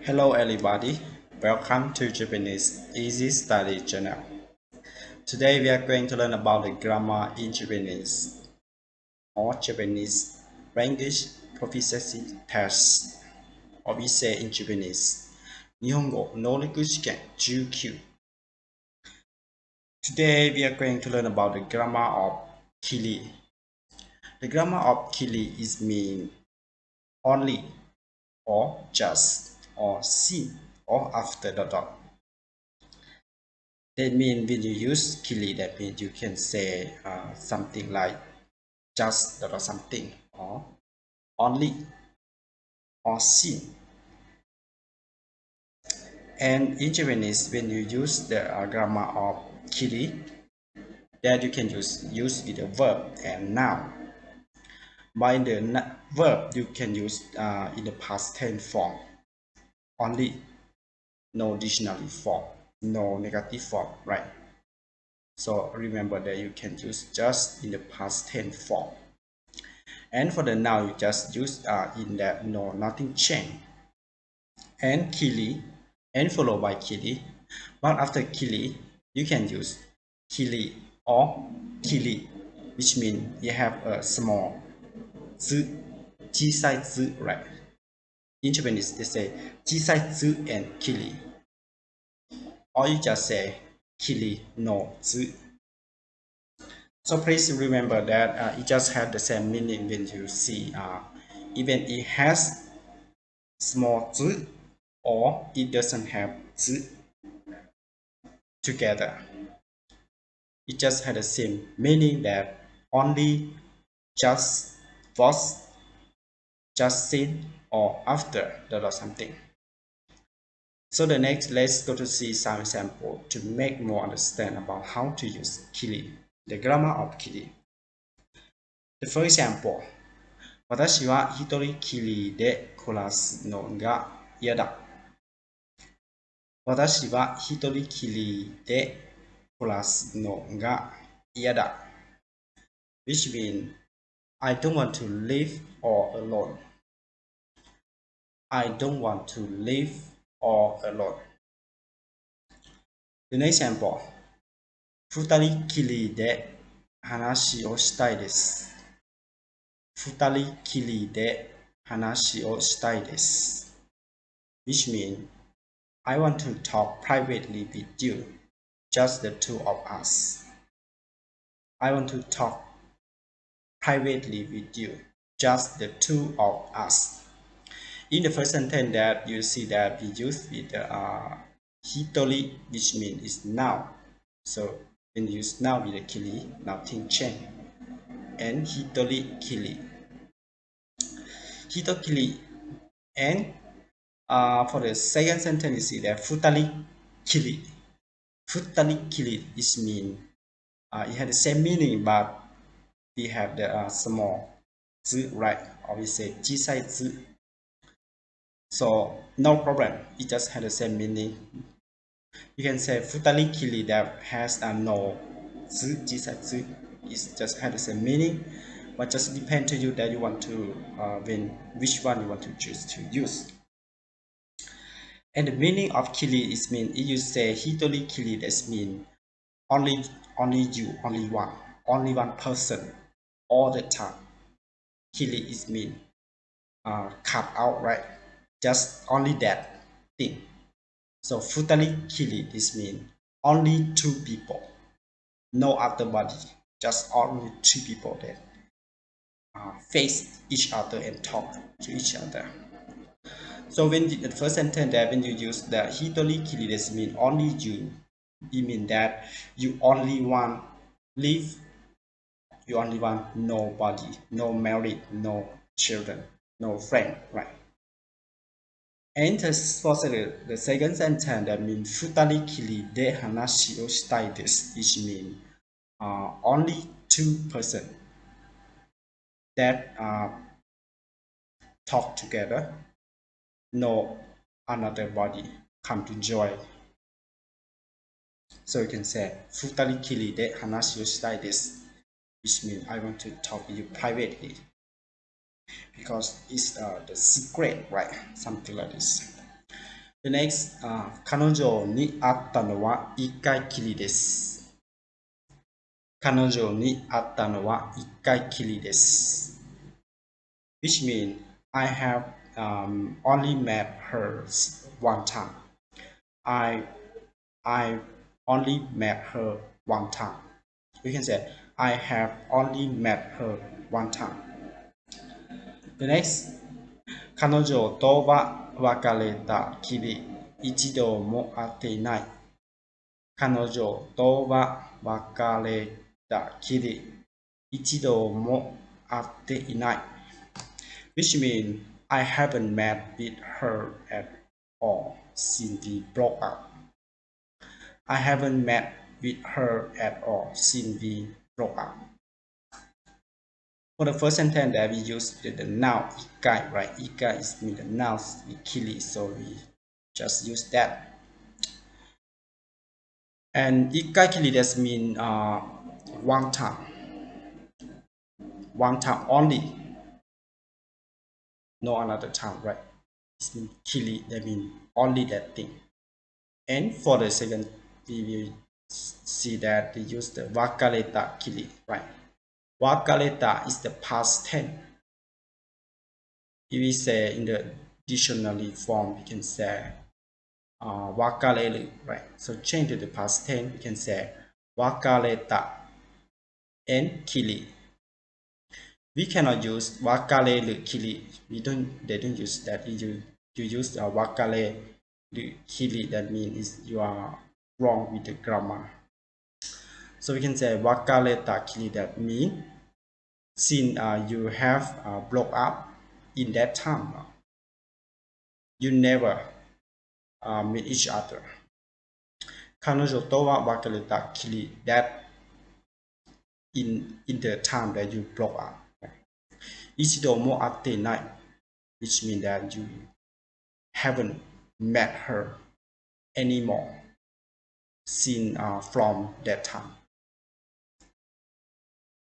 Hello everybody, welcome to Japanese Easy Study channel. Today we are going to learn about the grammar in Japanese or Japanese language proficiency test, or we say in Japanese 日本語能力試験19. Today we are going to learn about the grammar of Kiri. The grammar of Kiri is mean only or just or sin or after the dot. That means when you use Kiri, that means you can say something like just or something, or only, or sin. And in Japanese, when you use the grammar of Kiri, that you can use with the verb and noun. By the verb, you can use in the past tense form only, no dictionary form, no negative form, right? So remember that you can use just in the past tense form. And for the noun, you just use in that no, nothing change. And Kiri, and followed by Kiri. But after Kiri, you can use Kiri or Kiri, which means you have a small z, 小さい z, right? In Japanese, they say 小さい z and Kiri. Or you just say Kiri no z. So please remember that it just has the same meaning when you see, even it has small z or it doesn't have z together. It just had the same meaning, that only, just, was, just since, or after that or something. So the next, let's go to see some example to make more understand about how to use Kiri, the grammar of Kiri. The first example, 私は一人きりで暮らすのが嫌だ。私は一人きりで暮らすのが嫌だ。Which means, I don't want to live all alone. I don't want to live all alone. The next example, 二人きりで話をしたいです。二人きりで話をしたいです。Which means, I want to talk privately with you, just the two of us. I want to talk privately with you, just the two of us. In the first sentence, that you see that we use with the hitori, which means is noun. So when you use noun with the kiri, nothing change. And hitori kiri. Hitori kiri. And for the second sentence, you see that futari kiri. Futari kiri is mean it had the same meaning, but we have the small z, right? Or we say jisai z. So no problem, it just had the same meaning. You can say futari kiri that has no z, jisai z. It just had the same meaning, but just depend to you that you want to which one you want to choose to use. And the meaning of kiri is mean, if you say hitori kiri, that mean only you, only one person all the time. Kiri is mean cut out, right? Just only that thing. So futari kiri is mean only two people, no other body, just only two people that face each other and talk to each other. So when the first sentence, that when you use the hitori kiri, this mean only you. It means that you only want live, you only want nobody, no married, no children, no friend, right? And for the second sentence, that means futari kiri de hanashi o shitai desu, which means only two person that talk together, no another body come to join. So you can say futari kiri de hanashi o shitai desu, which means I want to talk with you privately, because it's the secret, right? Something like this. The next, 彼女に会ったのは一回きりです。彼女に会ったのは一回きりです。Which means I have only met her one time. I I only met her one time. You can say I have only met her one time. The next, 彼女とは別れたきり一度も会っていない。彼女とは別れたきり一度も会っていない。Which means I haven't met with her at all since we broke up. I haven't met with her at all since we broke up. For the first sentence that we use the noun ikai, right? Ikai is mean the noun Kiri, so we just use that. And ikai Kiri does mean one time only, no another time, right? It means Kiri, that means only that thing. And for the second, we will see that they use the wakareta Kiri, right? Wakareta is the past tense. If we say in the dictionary form, we can say wakareru, right? So change to the past tense, we can say wakareta and kiri. We cannot use wakareru kiri. They don't use that. You use wakareru kiri. That means you are wrong with the grammar. So we can say wakareta kiri. That means since you have broke up in that time, you never meet each other. 彼女とは別れたきり that in the time that you broke up. 一度も会っていない which means that you haven't met her anymore since from that time.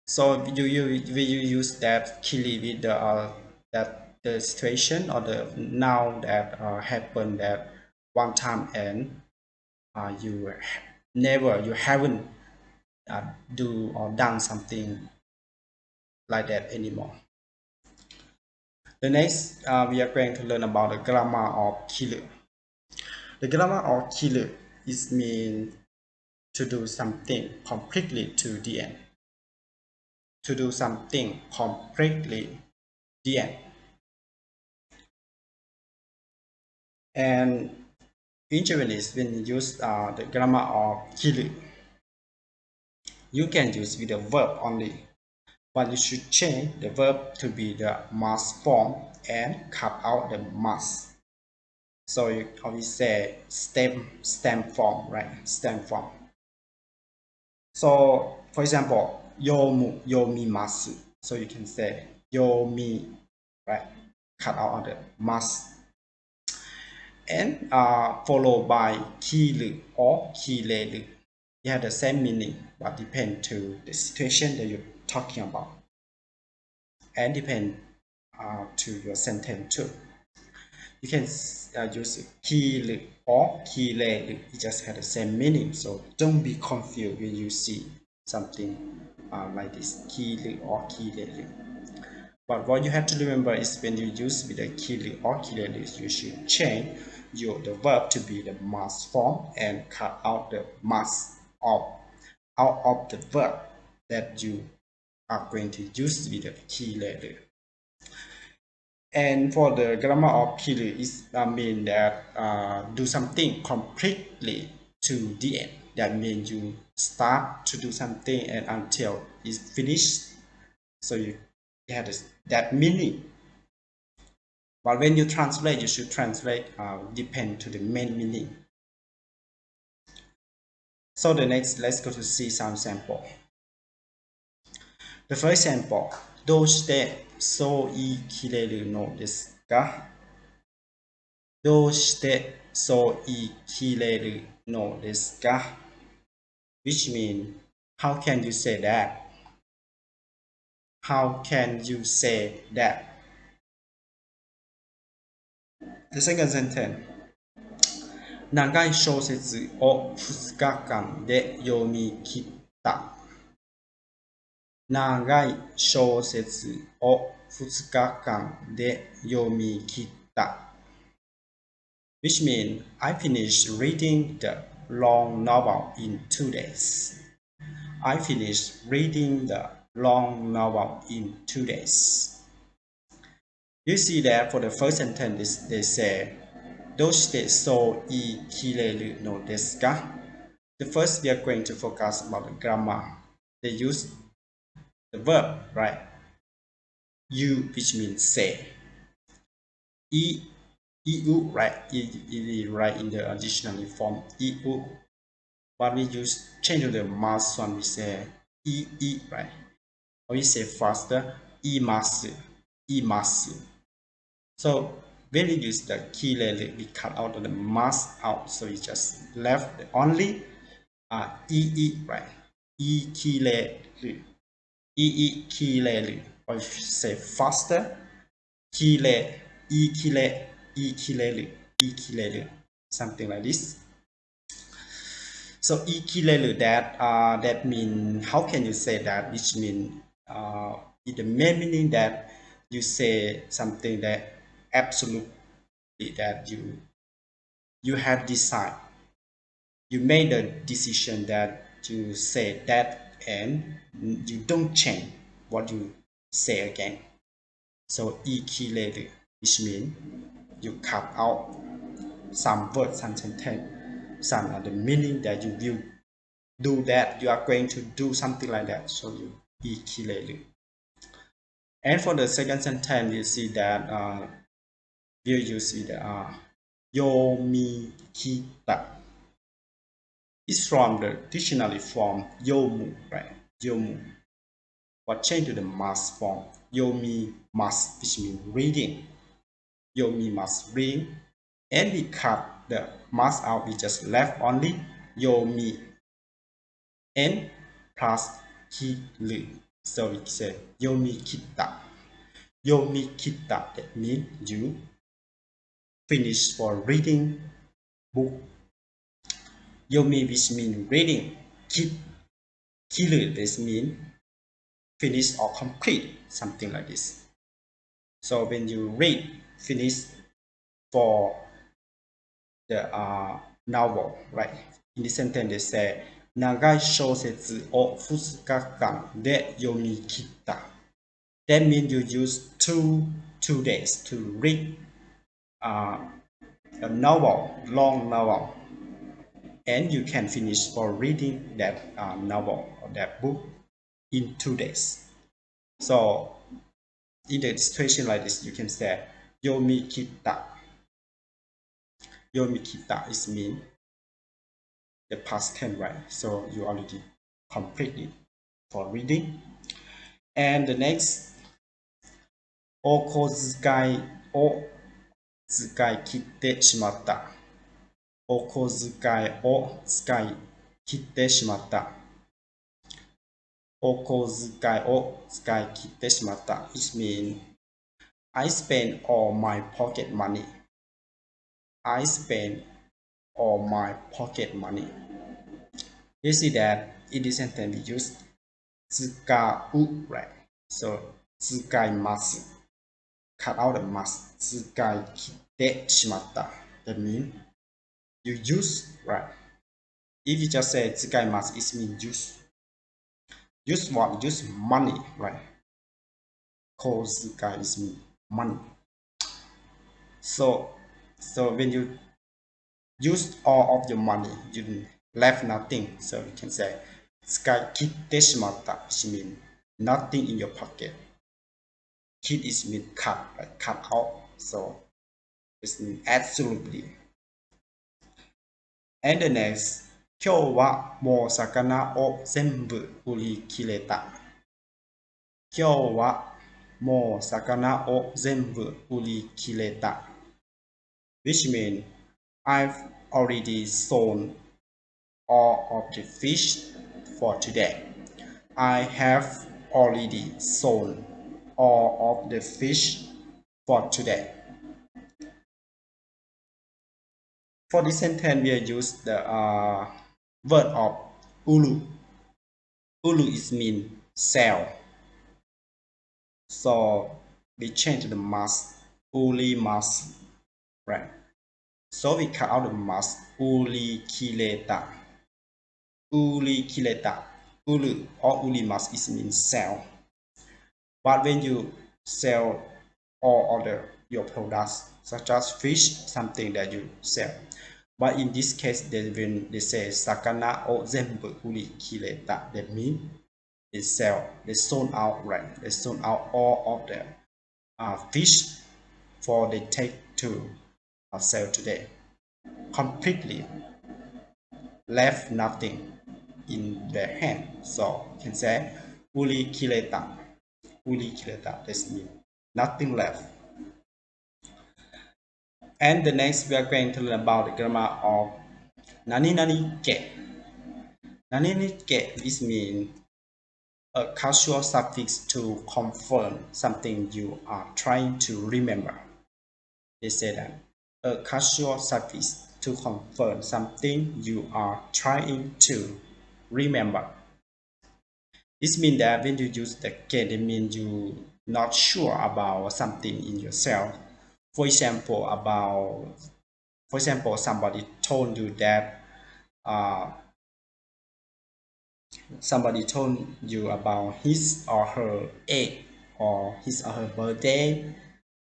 So will you use that kili with the situation or the noun that happened that one time and you haven't do or done something like that anymore. The next, we are going to learn about the grammar of Kiru. The grammar of Kiru is mean to do something completely to the end. To do something completely the end. And in Japanese, when you use the grammar of Kiru, you can use with the verb only. But you should change the verb to be the must form and cut out the must. So you always say stem form, right? Stem form. So for example, yomimasu. So you can say yomi, right? Cut out the must. And followed by kiru or kireru. They have the same meaning, but depend to the situation that you're talking about. And depend to your sentence too. You can use kiru or kireru. It just has the same meaning, so don't be confused when you see something like this, kiru or kireru. But what you have to remember is when you use with the kiru or kireru, you should change the verb to be the must form and cut out the must out of the verb that you are going to use with the kireru. And for the grammar of Kiri, it means that do something completely to the end. That means you start to do something and until it's finished. So you have that meaning. But when you translate, you should translate depend to the main meaning. So the next, let's go to see some sample. The first sample, どうしてそう言い切れるのですか?どうしてそう言い切れるのですか? Which means, how can you say that? How can you say that? The second sentence, 長い小説を2日間で読み切った。長い小説を2日間で読み切った。Which means I finished reading the long novel in 2 days. I finished reading the long novel in 2 days. You see that for the first sentence they say, どうしてそう言い切れるのですか? The first we are going to focus about the grammar. They use the verb, right? You, which means say. Eu, right? It is right in the additional form. Eu. But we use change to the mass one. We say right? Or we say faster, imasu. So when we use the kireru, we cut out the mass out. So we just left only right? Kireru. Kireru. Or if you say faster, kireru. Something like this. So ikireru, that mean, how can you say that? Which mean the main meaning that you say something that absolutely that you have decided. You made a decision that you say that and you don't change what you say again. So ikireru, which mean you cut out some words, some sentence, some of the meaning that you will do that, you are going to do something like that. So you ikireru. And for the second sentence, you see that you see the yomikita. It's from the dictionary form yomu, right? Yomu. But change to the mass form yomi must, which means reading. Yomi must reading. And we cut the mass out, we just left only yomi and plus kiru. So we say yomikita. Yomikita, that means you finish for reading book. Yomi, which means reading. Kiru, this means finish or complete, something like this. So when you read, finish for the novel, right? In this sentence they say, 長い小説を2日間で読み切った。That means you use two days to read a novel, long novel, and you can finish for reading that novel or that book in 2 days. So in a situation like this, you can say yomikita. Yomikita is mean the past tense, right? So you already completed for reading. And the next, お小遣いを使い切ってしまった。お小遣いを使い切ってしまった。お小遣いを使い切ってしまった。It means I spend all my pocket money. I spend all my pocket money. You see that in this sentence we use 使う, right? So 使います. Cut out the must. 使い切ってしまった. That means you use, right? If you just say 使います, it means use. Use what? Use money, right? 小遣い is mean money. So when you use all of your money, you left nothing. So you can say 使い切ってしまった which means nothing in your pocket. Kid is mean cut, like cut out. So it's mean absolutely. And the next, 今日はもう魚を全部売り切れた。今日はもう魚を全部売り切れた。Which means I've already sold all of the fish for today. I have already sold all of the fish for today. For this sentence, we use the word of ulu. Ulu is mean cell. So we change the mask, uli mask, right? So we cut out the mask, uli kileta. Uli kileta. Ulu or uli mask is mean cell. But when you sell all other your products, such as fish, something that you sell. But in this case, when they say sakana or zenbu uli kileta, that means they sold out, right? They sold out all of the fish for they take to sell today. Completely left nothing in their hand. So you can say uli kileta. Uli kileta, this means nothing left. And the next we are going to learn about the grammar of nani nani ke. Nani nani ke is mean a casual suffix to confirm something you are trying to remember. They say that a casual suffix to confirm something you are trying to remember. This means that when you use the ke, it means you not sure about something in yourself. For example, somebody told you that somebody told you about his or her age, or his or her birthday,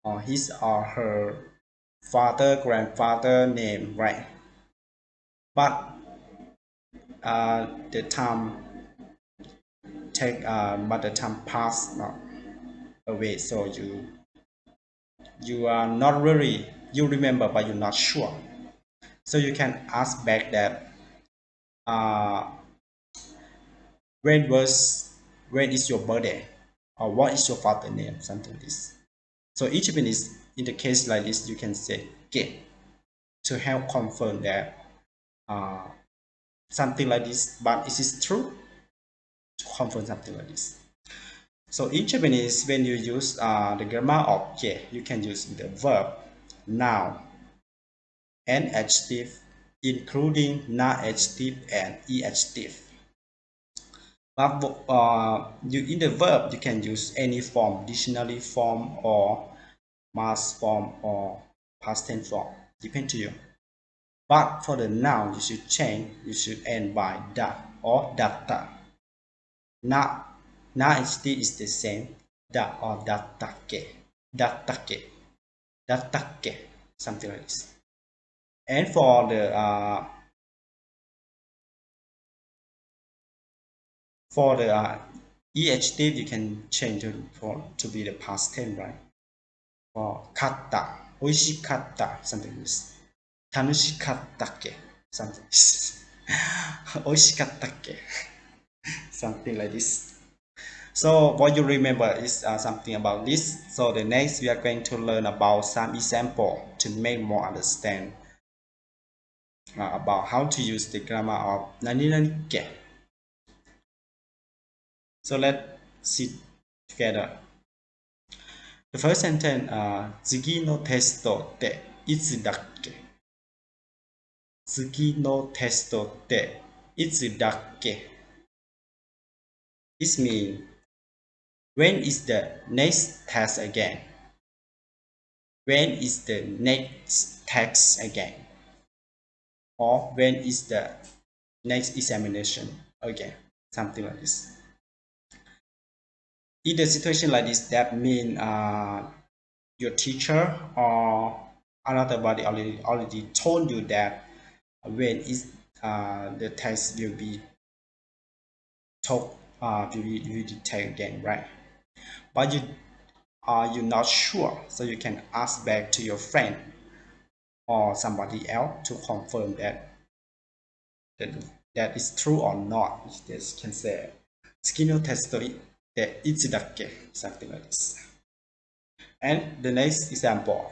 or his or her father, grandfather name, right? But the time passed away, so you are not really, you remember but you're not sure. So you can ask back that when is your birthday, or what is your father name, something like this. So each of is in the case like this, you can say get to help confirm that something like this, but is it true, to confirm something like this. So in Japanese, when you use the grammar of ke, you can use the verb, noun, and adjective, including non-adjective and e-adjective. But in the verb, you can use any form, dictionary form or mass form or past tense form, depend to you. But for the noun, you should change, you should end by da or datta. Non-adjective is the same, da or dattake, dattake, dattake, something like this. And for the e-adjective, you can change to be the past tense, right? For katta, oishikatta, something like this. Tanushikattake, something like this. Oishikattake, something like this. So what you remember is something about this. So the next we are going to learn about some example to make more understand about how to use the grammar of nani nani ke. So let's see together. The first sentence, 次のテストっていつだっけ? 次のテストっていつだっけ? This means when is the next test again? When is the next test again? Or when is the next examination again? Something like this. In a situation like this, that means your teacher or another body already told you that when is the test will be taught, will be taken again, right? But you're not sure, so you can ask back to your friend or somebody else to confirm that is true or not. You can say 次のテストっていつだっけ? Something like this. And the next example.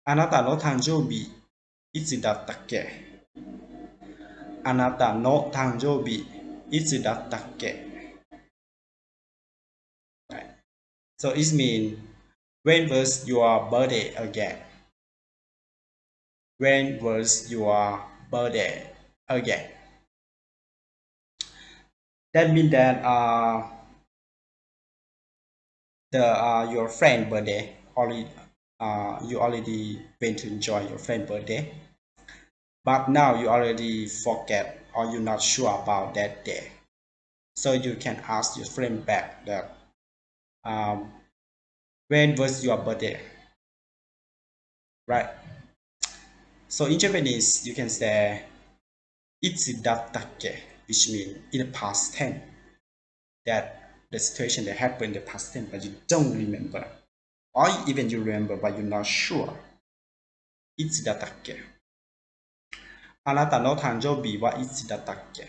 あなたの誕生日いつだったっけ? あなたの誕生日いつだったっけ? Right. So it means when was your birthday again? when was your birthday again? That means that your friend birthday already you already went to enjoy your friend birthday, but now you already forget or you're not sure about that day. So you can ask your friend back that when was your birthday, right? So in Japanese you can say itsu dattake, which means in the past tense, that the situation that happened in the past tense but you don't remember, or even you remember but you're not sure. Itsu dattake. あなたの誕生日はいつだったっけ?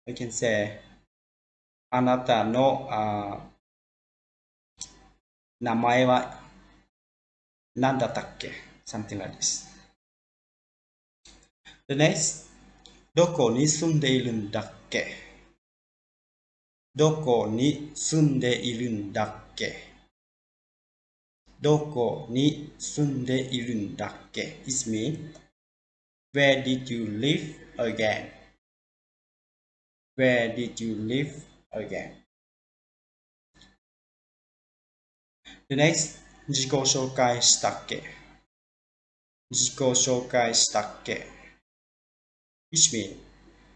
I can say あなたの名前は何だったっけ? Something like this. The next, どこに住んでいるんだっけ? どこに住んでいるんだっけ? どこに住んでいるんだっけ? It means where did you live again? Where did you live again? The next, 自己紹介したっけ? 自己紹介したっけ? Which means,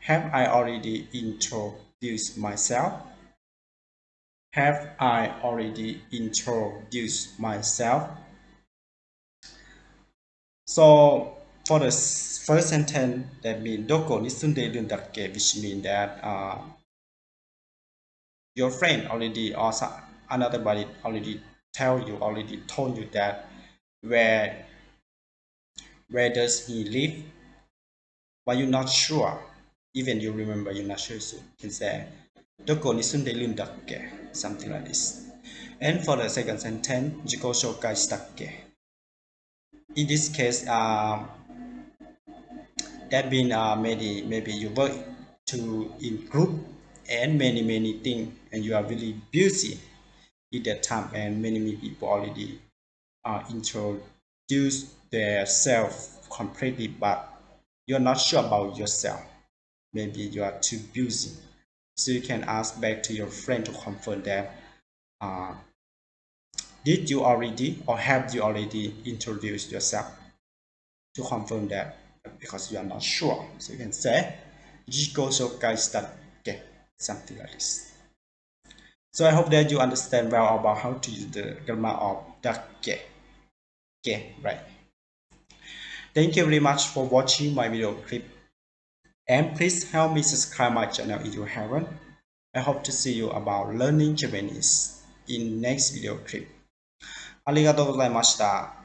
have I already introduced myself? Have I already introduced myself? So for the first sentence, that means どこに住んでいるんだっけ? Which means that your friend already or another body already told you that where does he live, but you're not sure. Even you remember, you're not sure, so you can say どこに住んでいるんだっけ? Something like this. And for the second sentence, 自己紹介したっけ? In this case, that means maybe you work in group and many things, and you are really busy at that time, and many people already introduce themselves completely, but you're not sure about yourself. Maybe you are too busy, so you can ask back to your friend to confirm that did you already or have you already introduced yourself, to confirm that, because you are not sure. So you can say 自己紹介したっけ? Something like this. So I hope that you understand well about how to use the grammar of だっけ. Okay, right. Thank you very much for watching my video clip, and please help me subscribe my channel if you haven't. I hope to see you about learning Japanese in next video clip. ありがとうございました。